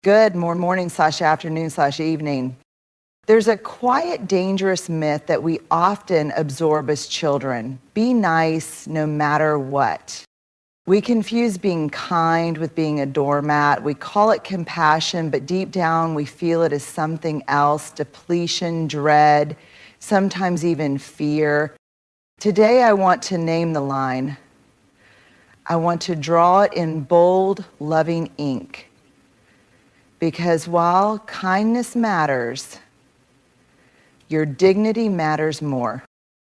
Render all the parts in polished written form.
Good morning/afternoon/evening. There's a quiet, dangerous myth that we often absorb as children. Be nice no matter what. We confuse being kind with being a doormat. We call it compassion, but deep down we feel it as something else: depletion, dread, sometimes even fear. Today I want to name the line. I want to draw it in bold, loving ink. Because while kindness matters, your dignity matters more.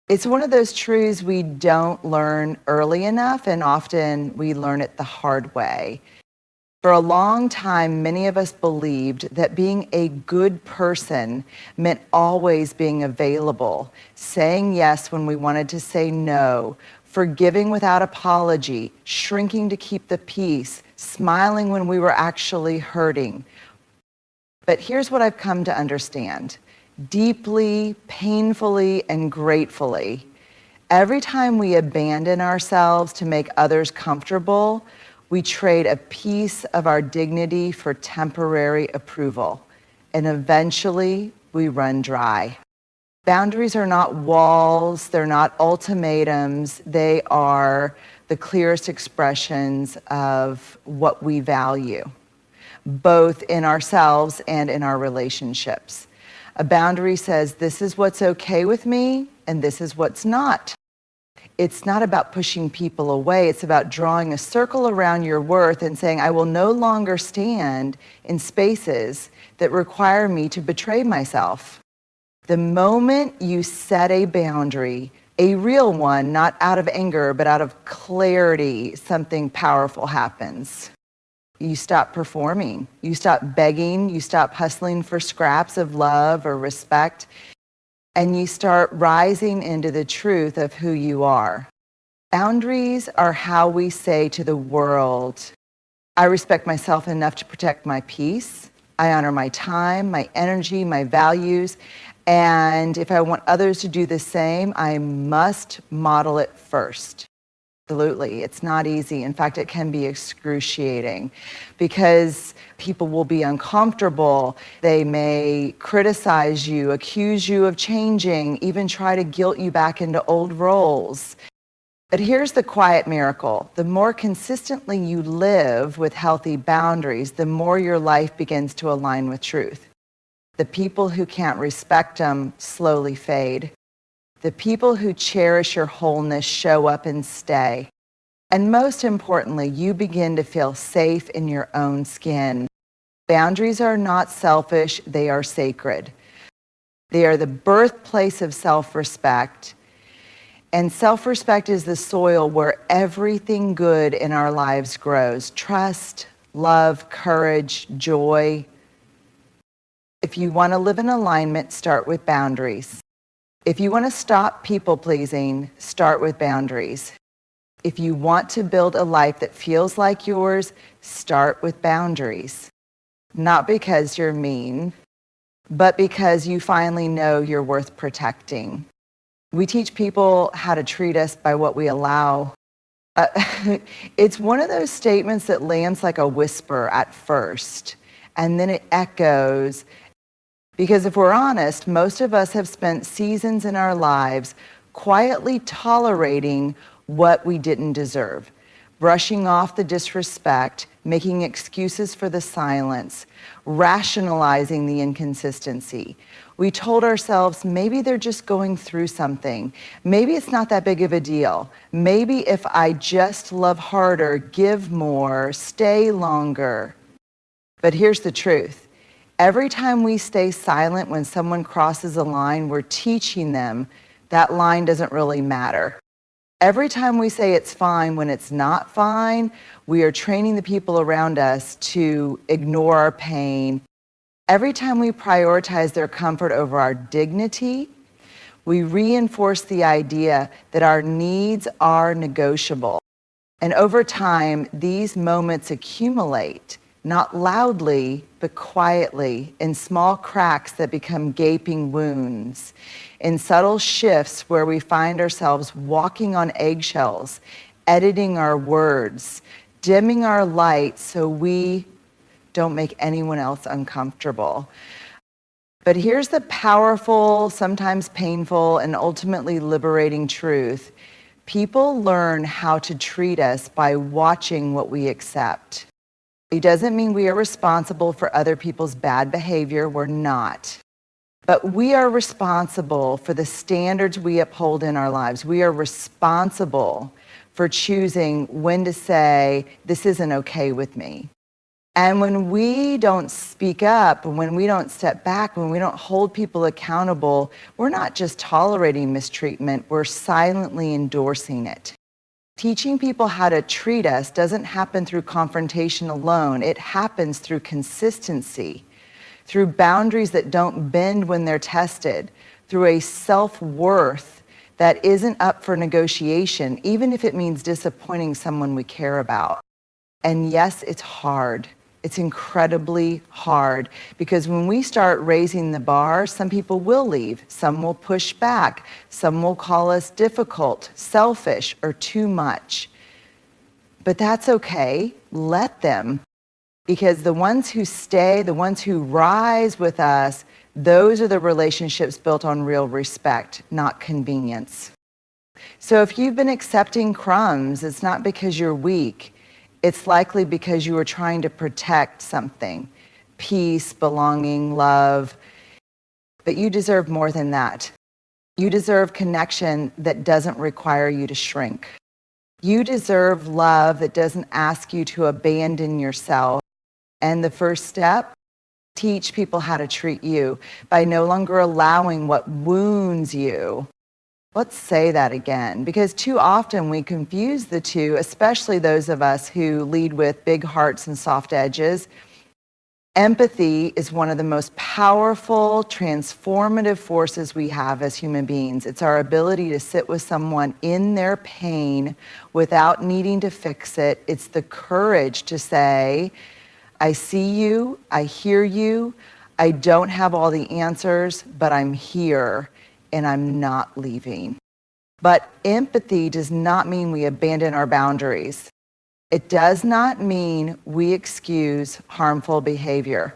It's one of those truths we don't learn early enough, and often we learn it the hard way. For a long time, many of us believed that being a good person meant always being available, saying yes when we wanted to say no, forgiving without apology, shrinking to keep the peace, smiling when we were actually hurting. But here's what I've come to understand. Deeply, painfully, and gratefully, every time we abandon ourselves to make others comfortable, we trade a piece of our dignity for temporary approval, and eventually we run dry. Boundaries are not walls, they're not ultimatums, they are the clearest expressions of what we value, both in ourselves and in our relationships. A boundary says, this is what's okay with me, and this is what's not. It's not about pushing people away. It's about drawing a circle around your worth and saying, I will no longer stand in spaces that require me to betray myself. The moment you set a boundary, a real one, not out of anger, but out of clarity, something powerful happens. You stop performing, you stop begging, you stop hustling for scraps of love or respect, and you start rising into the truth of who you are. Boundaries are how we say to the world, I respect myself enough to protect my peace. I honor my time, my energy, my values, and if I want others to do the same, I must model it first. Absolutely. It's not easy. In fact, it can be excruciating because people will be uncomfortable. They may criticize you, accuse you of changing, even try to guilt you back into old roles. But here's the quiet miracle. The more consistently you live with healthy boundaries, the more your life begins to align with truth. The people who can't respect them slowly fade. The people who cherish your wholeness show up and stay. And most importantly, you begin to feel safe in your own skin. Boundaries are not selfish, they are sacred. They are the birthplace of self-respect. And self-respect is the soil where everything good in our lives grows. Trust, love, courage, joy. If you want to live in alignment, start with boundaries. If you want to stop people-pleasing, start with boundaries. If you want to build a life that feels like yours, start with boundaries. Not because you're mean, but because you finally know you're worth protecting. We teach people how to treat us by what we allow. It's one of those statements that lands like a whisper at first, and then it echoes. Because if we're honest, most of us have spent seasons in our lives quietly tolerating what we didn't deserve, brushing off the disrespect, making excuses for the silence, rationalizing the inconsistency. We told ourselves, maybe they're just going through something. Maybe it's not that big of a deal. Maybe if I just love harder, give more, stay longer. But here's the truth. Every time we stay silent when someone crosses a line, we're teaching them that line doesn't really matter. Every time we say it's fine when it's not fine, we are training the people around us to ignore our pain. Every time we prioritize their comfort over our dignity, we reinforce the idea that our needs are negotiable. And over time, these moments accumulate, not loudly, but quietly, in small cracks that become gaping wounds, in subtle shifts where we find ourselves walking on eggshells, editing our words, dimming our light so we Don't make anyone else uncomfortable. But here's the powerful, sometimes painful, and ultimately liberating truth. People learn how to treat us by watching what we accept. It doesn't mean we are responsible for other people's bad behavior. We're not. But we are responsible for the standards we uphold in our lives. We are responsible for choosing when to say, this isn't okay with me. And when we don't speak up, when we don't step back, when we don't hold people accountable, we're not just tolerating mistreatment, we're silently endorsing it. Teaching people how to treat us doesn't happen through confrontation alone. It happens through consistency, through boundaries that don't bend when they're tested, through a self-worth that isn't up for negotiation, even if it means disappointing someone we care about. And yes, it's hard. It's incredibly hard, because when we start raising the bar, some people will leave, some will push back, some will call us difficult, selfish, or too much. But that's okay. Let them. Because the ones who stay, the ones who rise with us, those are the relationships built on real respect, not convenience. So if you've been accepting crumbs, it's not because you're weak. It's likely because you were trying to protect something, peace, belonging, love. But you deserve more than that. You deserve connection that doesn't require you to shrink. You deserve love that doesn't ask you to abandon yourself. And the first step, teach people how to treat you by no longer allowing what wounds you. Let's say that again, because too often we confuse the two, especially those of us who lead with big hearts and soft edges. Empathy is one of the most powerful, transformative forces we have as human beings. It's our ability to sit with someone in their pain without needing to fix it. It's the courage to say, I see you, I hear you, I don't have all the answers, but I'm here. And I'm not leaving. But empathy does not mean we abandon our boundaries. It does not mean we excuse harmful behavior.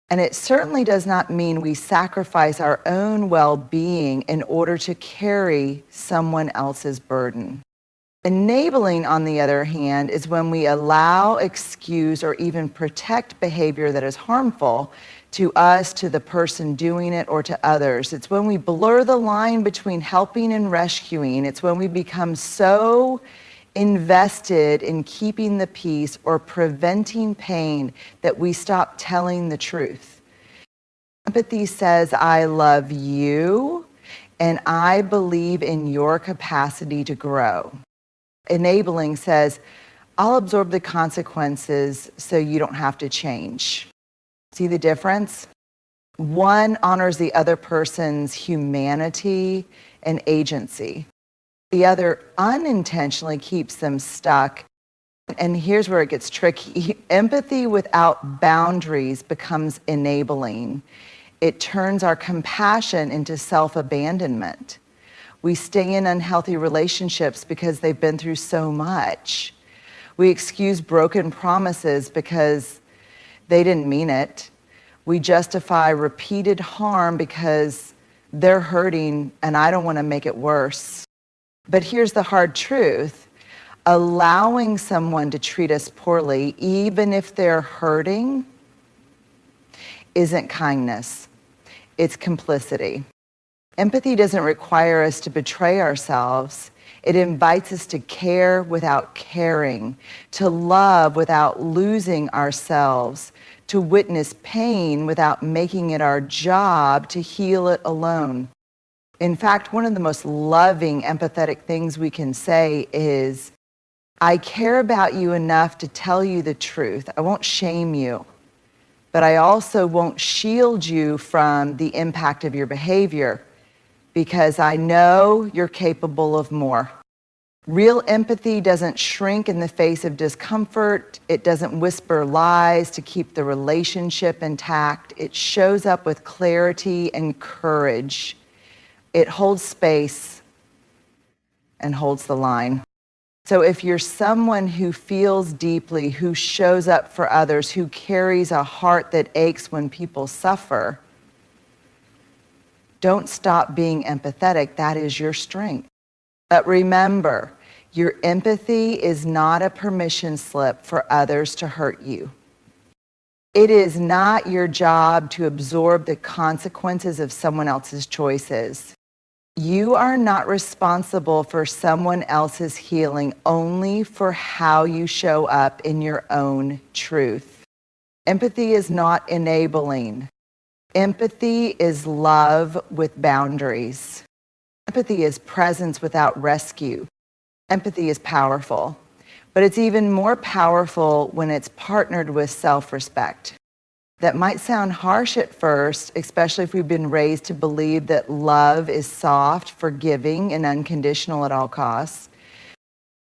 And it certainly does not mean we sacrifice our own well-being in order to carry someone else's burden. Enabling, on the other hand, is when we allow, excuse, or even protect behavior that is harmful to us, to the person doing it, or to others. It's when we blur the line between helping and rescuing. It's when we become so invested in keeping the peace or preventing pain that we stop telling the truth. Empathy says, I love you, and I believe in your capacity to grow. Enabling says, I'll absorb the consequences so you don't have to change. See the difference? One honors the other person's humanity and agency. The other unintentionally keeps them stuck. And here's where it gets tricky. Empathy without boundaries becomes enabling. It turns our compassion into self-abandonment. We stay in unhealthy relationships because they've been through so much. We excuse broken promises because they didn't mean it. We justify repeated harm because they're hurting and I don't want to make it worse. But here's the hard truth. Allowing someone to treat us poorly, even if they're hurting, isn't kindness. It's complicity. Empathy doesn't require us to betray ourselves. It invites us to care without caring, to love without losing ourselves, to witness pain without making it our job to heal it alone. In fact, one of the most loving, empathetic things we can say is, I care about you enough to tell you the truth. I won't shame you, but I also won't shield you from the impact of your behavior because I know you're capable of more. Real empathy doesn't shrink in the face of discomfort. It doesn't whisper lies to keep the relationship intact. It shows up with clarity and courage. It holds space and holds the line. So if you're someone who feels deeply, who shows up for others, who carries a heart that aches when people suffer, don't stop being empathetic. That is your strength. But remember, your empathy is not a permission slip for others to hurt you. It is not your job to absorb the consequences of someone else's choices. You are not responsible for someone else's healing, only for how you show up in your own truth. Empathy is not enabling. Empathy is love with boundaries. Empathy is presence without rescue. Empathy is powerful, but it's even more powerful when it's partnered with self-respect. That might sound harsh at first, especially if we've been raised to believe that love is soft, forgiving, and unconditional at all costs.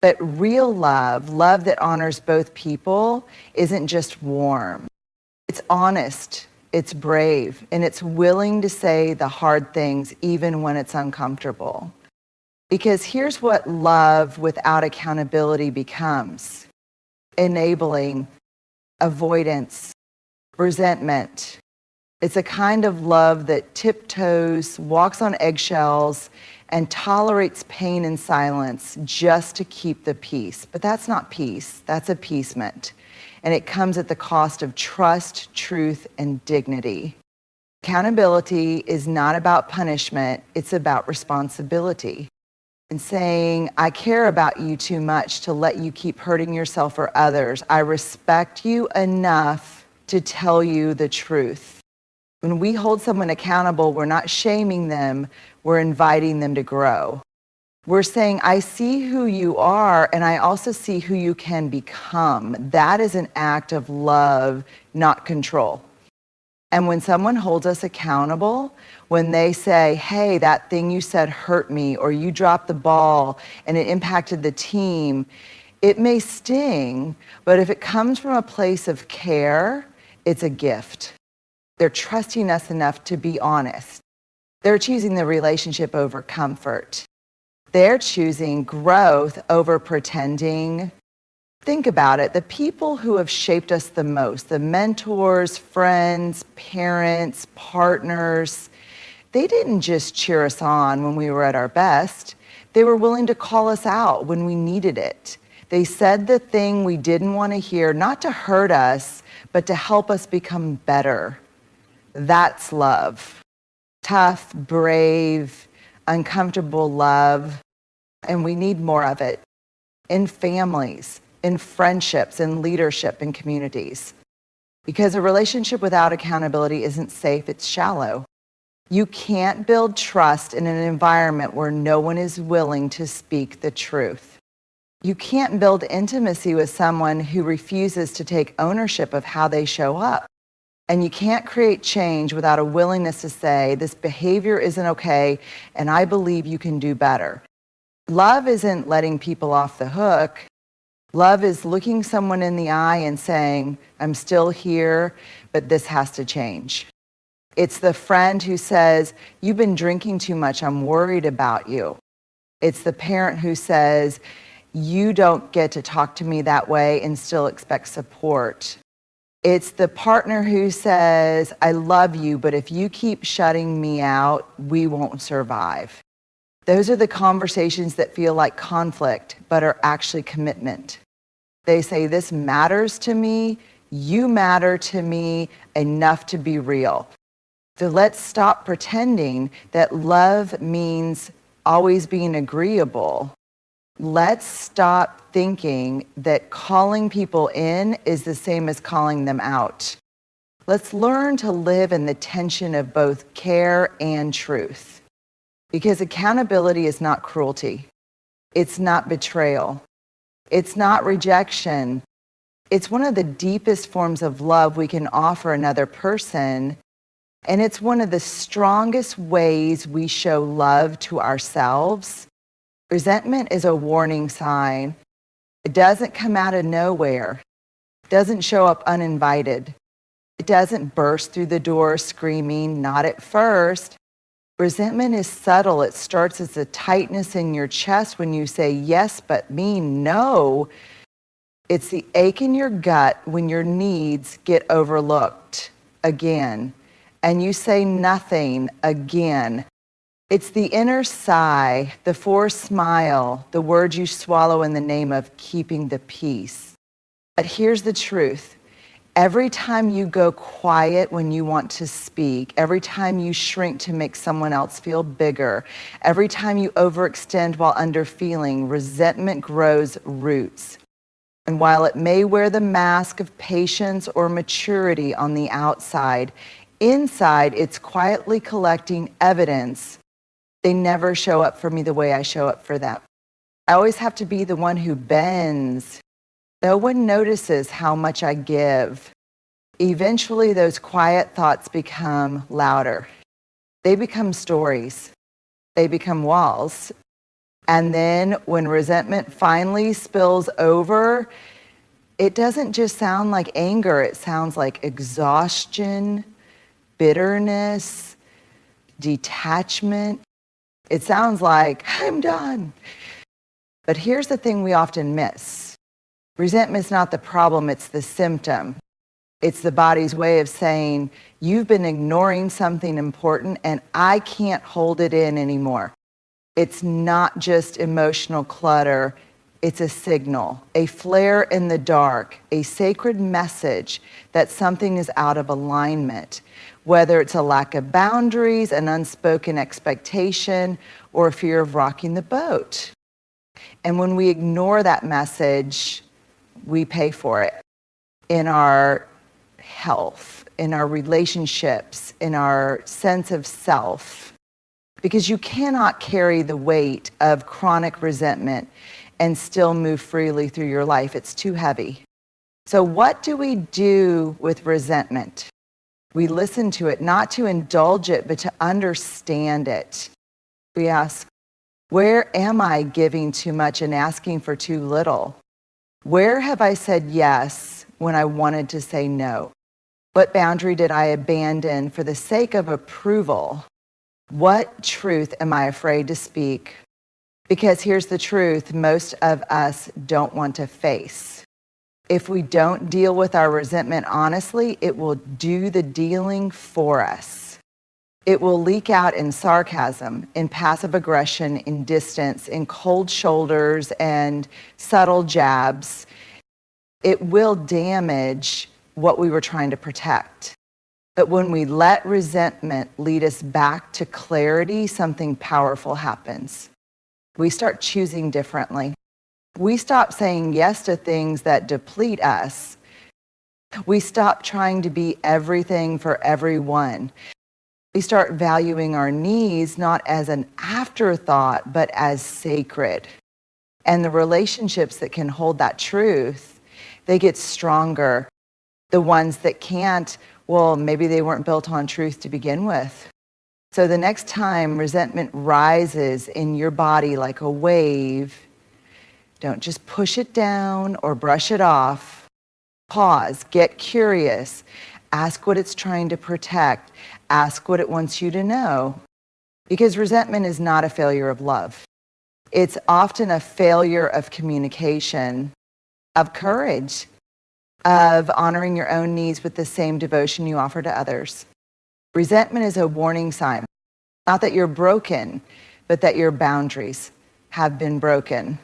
But real love, love that honors both people, isn't just warm. It's honest, it's brave, and it's willing to say the hard things even when it's uncomfortable. Because here's what love without accountability becomes: enabling, avoidance, resentment. It's a kind of love that tiptoes, walks on eggshells, and tolerates pain in silence just to keep the peace. But that's not peace, that's appeasement. And it comes at the cost of trust, truth, and dignity. Accountability is not about punishment, it's about responsibility. And saying, I care about you too much to let you keep hurting yourself or others. I respect you enough to tell you the truth. When we hold someone accountable, we're not shaming them, we're inviting them to grow. We're saying, I see who you are, and I also see who you can become. That is an act of love, not control. And when someone holds us accountable, when they say, hey, that thing you said hurt me, or you dropped the ball and it impacted the team, it may sting, but if it comes from a place of care, it's a gift. They're trusting us enough to be honest. They're choosing the relationship over comfort. They're choosing growth over pretending. Think about it. The people who have shaped us the most, the mentors, friends, parents, partners, they didn't just cheer us on when we were at our best. They were willing to call us out when we needed it. They said the thing we didn't want to hear, not to hurt us, but to help us become better. That's love. Tough, brave, uncomfortable love. And we need more of it in families, in friendships, in leadership, in communities. Because a relationship without accountability isn't safe, it's shallow. You can't build trust in an environment where no one is willing to speak the truth. You can't build intimacy with someone who refuses to take ownership of how they show up. And you can't create change without a willingness to say, this behavior isn't okay, and I believe you can do better. Love isn't letting people off the hook. Love is looking someone in the eye and saying, I'm still here, but this has to change. It's the friend who says, you've been drinking too much, I'm worried about you. It's the parent who says, you don't get to talk to me that way and still expect support. It's the partner who says, I love you, but if you keep shutting me out, we won't survive. Those are the conversations that feel like conflict, but are actually commitment. They say, this matters to me, you matter to me enough to be real. So let's stop pretending that love means always being agreeable. Let's stop thinking that calling people in is the same as calling them out. Let's learn to live in the tension of both care and truth. Because accountability is not cruelty. It's not betrayal. It's not rejection. It's one of the deepest forms of love we can offer another person. And it's one of the strongest ways we show love to ourselves. Resentment is a warning sign. It doesn't come out of nowhere. It doesn't show up uninvited. It doesn't burst through the door screaming, not at first. Resentment is subtle. It starts as a tightness in your chest when you say yes, but mean no. It's the ache in your gut when your needs get overlooked again, and you say nothing again. It's the inner sigh, the forced smile, the words you swallow in the name of keeping the peace. But here's the truth. Every time you go quiet when you want to speak, every time you shrink to make someone else feel bigger, every time you overextend while underfeeling, resentment grows roots. And while it may wear the mask of patience or maturity on the outside, inside it's quietly collecting evidence. They never show up for me the way I show up for them. I always have to be the one who bends. No one notices how much I give. Eventually, those quiet thoughts become louder. They become stories. They become walls. And then when resentment finally spills over, it doesn't just sound like anger. It sounds like exhaustion, bitterness, detachment. It sounds like, I'm done. But here's the thing we often miss. Resentment's not the problem, it's the symptom. It's the body's way of saying, you've been ignoring something important and I can't hold it in anymore. It's not just emotional clutter, it's a signal, a flare in the dark, a sacred message that something is out of alignment, whether it's a lack of boundaries, an unspoken expectation, or a fear of rocking the boat. And when we ignore that message, we pay for it in our health, in our relationships, in our sense of self. Because you cannot carry the weight of chronic resentment and still move freely through your life. It's too heavy. So what do we do with resentment? We listen to it, not to indulge it, but to understand it. We ask, where am I giving too much and asking for too little? Where have I said yes when I wanted to say no? What boundary did I abandon for the sake of approval? What truth am I afraid to speak? Because here's the truth, most of us don't want to face. If we don't deal with our resentment honestly, it will do the dealing for us. It will leak out in sarcasm, in passive aggression, in distance, in cold shoulders and subtle jabs. It will damage what we were trying to protect. But when we let resentment lead us back to clarity, something powerful happens. We start choosing differently. We stop saying yes to things that deplete us. We stop trying to be everything for everyone. We start valuing our needs not as an afterthought, but as sacred. And the relationships that can hold that truth, they get stronger. The ones that can't, well, maybe they weren't built on truth to begin with. So the next time resentment rises in your body like a wave, don't just push it down or brush it off. Pause, get curious, ask what it's trying to protect, ask what it wants you to know. Because resentment is not a failure of love. It's often a failure of communication, of courage, of honoring your own needs with the same devotion you offer to others. Resentment is a warning sign, not that you're broken, but that your boundaries have been broken.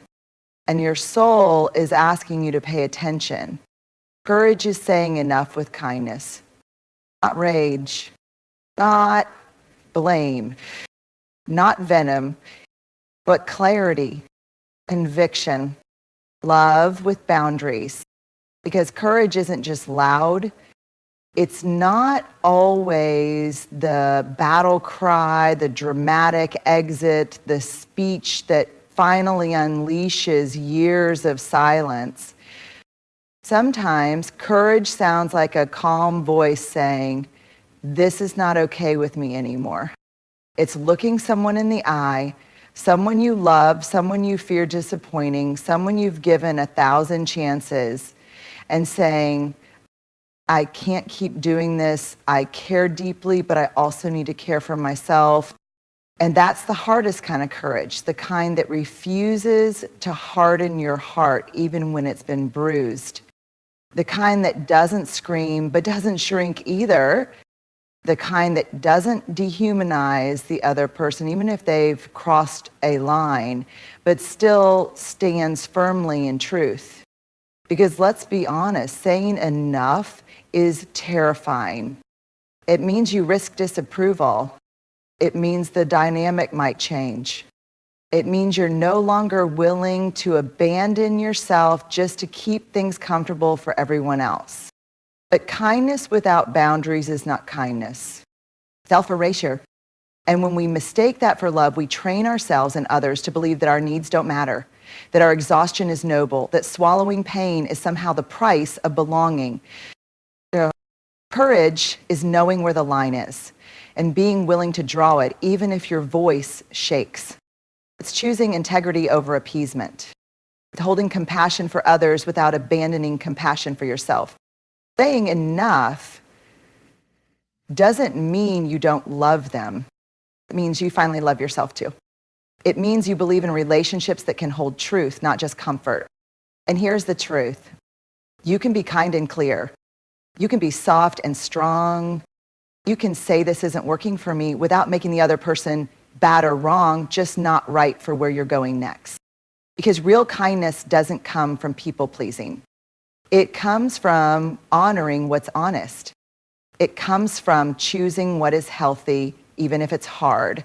And your soul is asking you to pay attention. Courage is saying enough with kindness, not rage, not blame, not venom, but clarity, conviction, love with boundaries. Because courage isn't just loud. It's not always the battle cry, the dramatic exit, the speech that finally unleashes years of silence. Sometimes courage sounds like a calm voice saying, this is not okay with me anymore. It's looking someone in the eye, someone you love, someone you fear disappointing, someone you've given 1,000 chances, and saying, I can't keep doing this. I care deeply, but I also need to care for myself. And that's the hardest kind of courage, the kind that refuses to harden your heart even when it's been bruised. The kind that doesn't scream but doesn't shrink either. The kind that doesn't dehumanize the other person even if they've crossed a line, but still stands firmly in truth. Because let's be honest, saying enough is terrifying. It means you risk disapproval. It means the dynamic might change. It means you're no longer willing to abandon yourself just to keep things comfortable for everyone else. But kindness without boundaries is not kindness. Self-erasure. And when we mistake that for love, we train ourselves and others to believe that our needs don't matter, that our exhaustion is noble, that swallowing pain is somehow the price of belonging. Courage is knowing where the line is and being willing to draw it, even if your voice shakes. It's choosing integrity over appeasement. It's holding compassion for others without abandoning compassion for yourself. Saying enough doesn't mean you don't love them. It means you finally love yourself too. It means you believe in relationships that can hold truth, not just comfort. And here's the truth. You can be kind and clear. You can be soft and strong. You can say this isn't working for me without making the other person bad or wrong, just not right for where you're going next. Because real kindness doesn't come from people pleasing. It comes from honoring what's honest. It comes from choosing what is healthy, even if it's hard.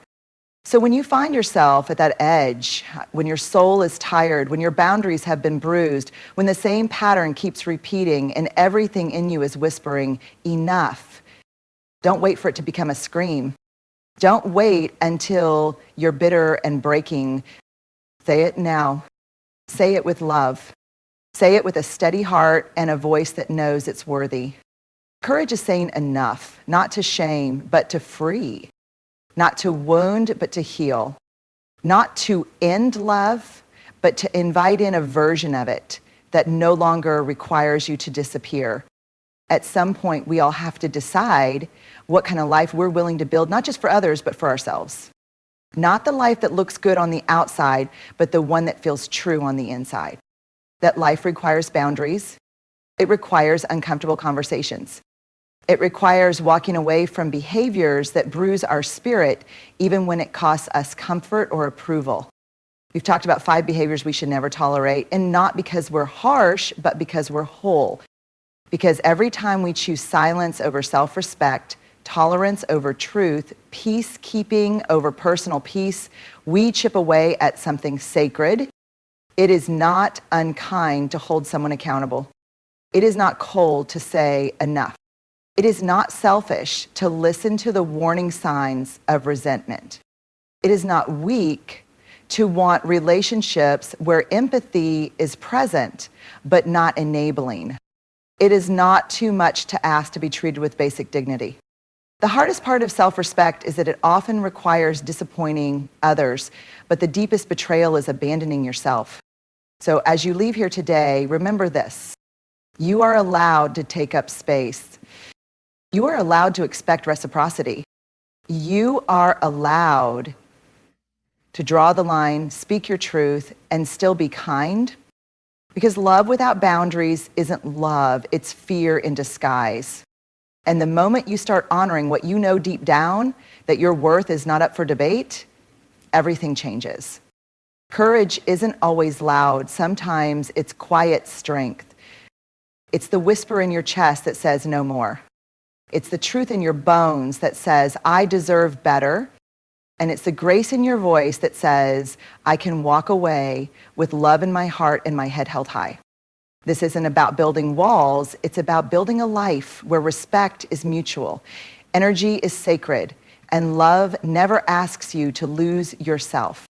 So when you find yourself at that edge, when your soul is tired, when your boundaries have been bruised, when the same pattern keeps repeating and everything in you is whispering, enough, don't wait for it to become a scream. Don't wait until you're bitter and breaking. Say it now. Say it with love. Say it with a steady heart and a voice that knows it's worthy. Courage is saying enough, not to shame, but to free. Not to wound, but to heal. Not to end love, but to invite in a version of it that no longer requires you to disappear. At some point, we all have to decide what kind of life we're willing to build, not just for others, but for ourselves. Not the life that looks good on the outside, but the one that feels true on the inside. That life requires boundaries. It requires uncomfortable conversations. It requires walking away from behaviors that bruise our spirit, even when it costs us comfort or approval. We've talked about 5 behaviors we should never tolerate, and not because we're harsh, but because we're whole. Because every time we choose silence over self-respect, tolerance over truth, peacekeeping over personal peace, we chip away at something sacred. It is not unkind to hold someone accountable. It is not cold to say enough. It is not selfish to listen to the warning signs of resentment. It is not weak to want relationships where empathy is present, but not enabling. It is not too much to ask to be treated with basic dignity. The hardest part of self-respect is that it often requires disappointing others, but the deepest betrayal is abandoning yourself. So as you leave here today, remember this. You are allowed to take up space. You are allowed to expect reciprocity. You are allowed to draw the line, speak your truth, and still be kind. Because love without boundaries isn't love, it's fear in disguise. And the moment you start honoring what you know deep down, that your worth is not up for debate, everything changes. Courage isn't always loud. Sometimes it's quiet strength. It's the whisper in your chest that says no more. It's the truth in your bones that says, I deserve better. And it's the grace in your voice that says, I can walk away with love in my heart and my head held high. This isn't about building walls. It's about building a life where respect is mutual, energy is sacred, and love never asks you to lose yourself.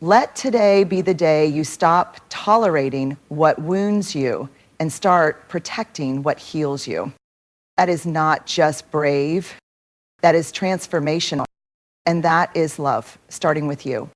Let today be the day you stop tolerating what wounds you and start protecting what heals you. That is not just brave. That is transformational. And that is love, starting with you.